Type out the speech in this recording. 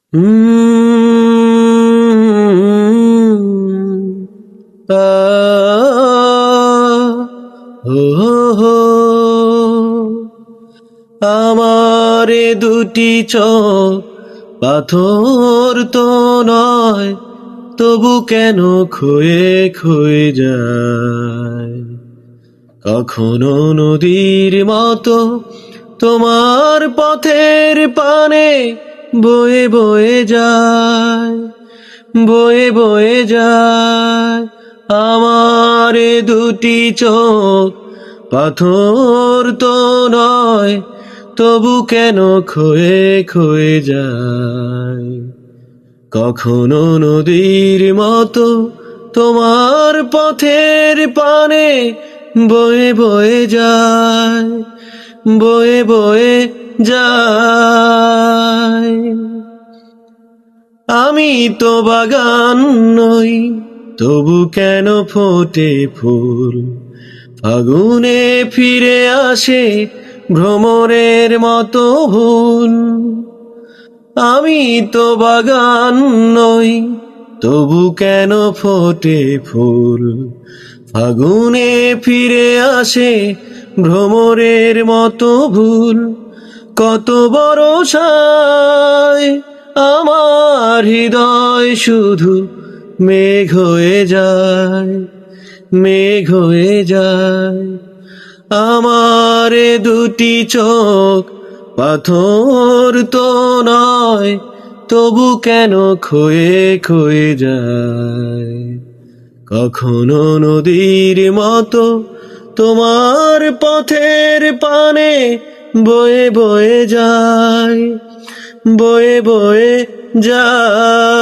আ হো হো আমার এ দুটি চোখ পাথর তো নয়, তবু কেন ক্ষয়ে ক্ষয়ে যায়। কখনো নদীর মতো তোমার পথের পানে বয়ে বয়ে যায়, বয়ে বয়ে যায়। আমার এ দুটি চোখ পাথর তো নয়, তবু কেন ক্ষয়ে ক্ষয়ে যায়। কখনো নদীর মতো তোমার পথের পানে বয়ে বয়ে যায়, বয়ে বয়ে যায়। আমি তো বাগান নই, তবু কেন ফোটে ফুল, ফাগুনে ফিরে আসে ভ্রমরের মতো ভুল। আমি তো বাগান নই, তবু কেন ফোটে ফুল, ফাগুনে ফিরে আসে ভ্রমরের মতো ভুল। কত বরষায় আমার হৃদয় শুধু মেঘ হয়ে যায়, মেঘ হয়ে যায়। আমার এ দুটি চোখ পাথর তো নয়, তবু কেন ক্ষয়ে ক্ষয়ে যায়। কখনো নদীর মতো তোমার পথের পানে বয়ে বয়ে যায়, বয়ে বয়ে যায়।